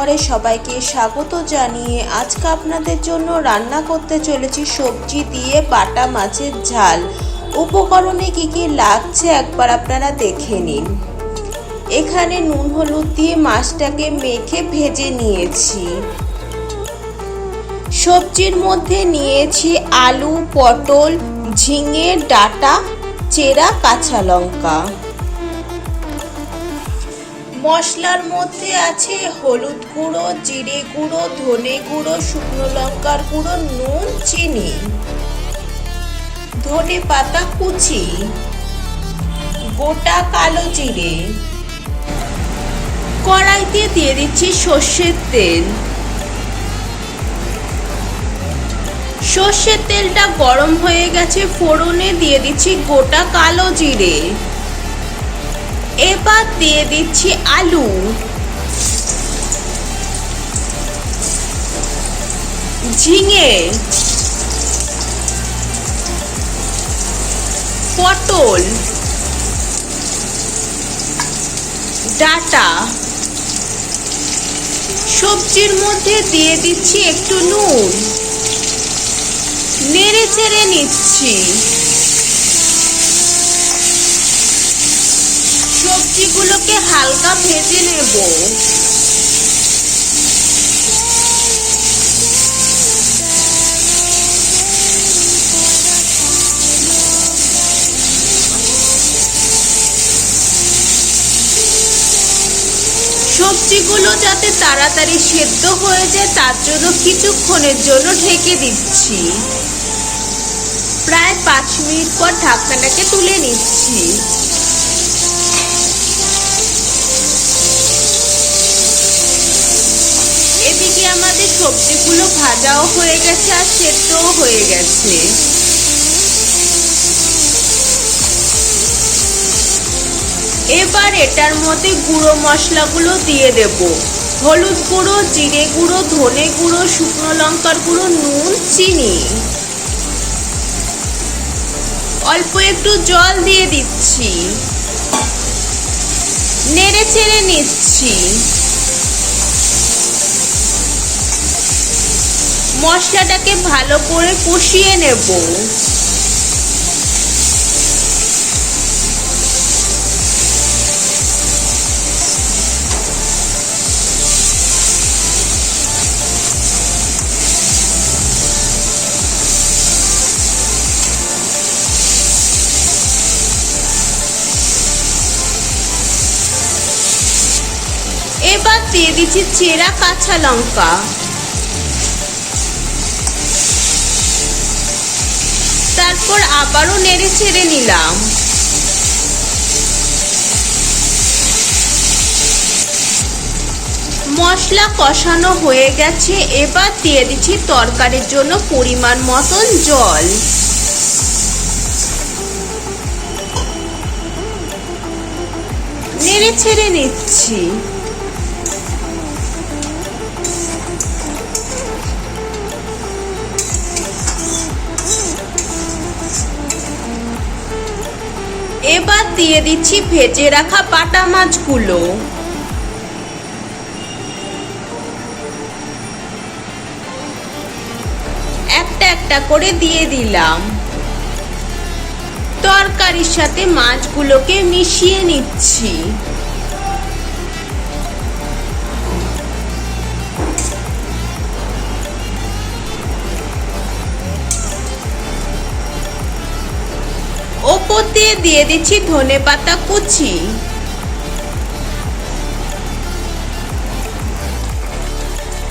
রান্নাঘরে সবাইকে স্বাগত জানিয়ে আজকে আপনাদের জন্য রান্না করতে চলেছি সবজি দিয়ে বাটা মাছের ঝাল। উপকরণে কি কি লাগছে একবার আপনারা দেখে নিন। এখানে নুন হলুদ দিয়ে মাছটাকে মেখে ভেজে নিয়েছি। সবজির মধ্যে নিয়েছি আলু, পটল, ঝিঙে ডাঁটা, চেরা কাঁচা লঙ্কা। মশলার মধ্যে আছে হলুদ গুঁড়ো, জিরে গুঁড়ো, ধনে গুঁড়ো, শুকনো লঙ্কার গুঁড়ো, নুন, চিনি, ধনে পাতা কুচি, গোটা কালো জিরে। কড়াইতে দিয়ে দিচ্ছি সর্ষের তেল। সর্ষের তেলটা গরম হয়ে গেছে, ফোড়নে দিয়ে দিচ্ছি গোটা কালো জিরে। এবার দিয়ে দিচ্ছি আলু, ঝিঙে, পটল, ডাঁটা। সবজির মধ্যে দিয়ে দিচ্ছি একটু নুন, নেড়ে চেড়ে নিচ্ছি। সবজিগুলোকে হালকা ভেজে নেব। সবজিগুলো যাতে তাড়াতাড়ি সেদ্ধ হয়ে যায় তার জন্য কিছুক্ষণের জন্য ঢেকে দিচ্ছি। প্রায় 5 মিনিট পর ঢাকনাটাকে তুলে নিচ্ছি। এদিকে আমাদের সবজিগুলো ভাজাও হয়ে গেছে আর সেদ্ধও হয়ে গেছে। এবার এটার মধ্যে গুঁড়ো মশলাগুলো দিয়ে দেব। হলুদ গুঁড়ো, জিরে গুঁড়ো, ধনে গুঁড়ো, শুকনো লঙ্কার গুঁড়ো, নুন, চিনি। অল্প একটু জল দিয়ে দিচ্ছি, নেড়ে চেড়ে নিচ্ছি। মশলাটাকে ভালো করে কষিয়ে নেব। এবার দিয়ে দিচ্ছি চেরা কাঁচা লঙ্কা। তারপর আবারও নেড়ে ছেড়ে নিলাম। মশলা কষানো হয়ে গেছে। এবার দিয়ে দিচ্ছি তরকারির জন্য পরিমাণ মতন জল। নেড়ে ছেড়ে নিচ্ছি। এবার দিয়ে দিচ্ছি ভেজে রাখা বাটা মাছগুলো। একটা একটা করে দিয়ে দিলাম। তরকারির সাথে মাছগুলোকে মিশিয়ে নিচ্ছি। ওপর দিয়ে দিচ্ছি ধনে পাতা কুচি।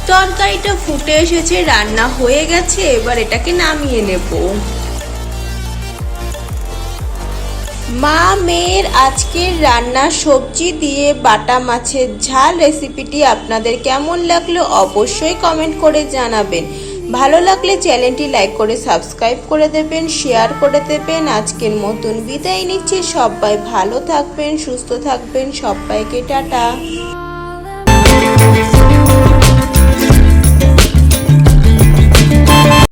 তরকারিটা ফুটে এসেছে, রান্না হয়ে গেছে। এবার এটাকে নামিয়ে নেব। মা মেয়ের আজকের রান্না সবজি দিয়ে বাটা মাছের ঝাল রেসিপিটি আপনাদের কেমন লাগলো অবশ্যই কমেন্ট করে জানাবেন। ভালো লাগলে চ্যানেলটি লাইক করে সাবস্ক্রাইব করে দেবেন, শেয়ার করে দেবেন। আজকের মতন বিদায় নিচ্ছি। সবাই ভালো থাকবেন, সুস্থ থাকবেন। সবাইকে টাটা।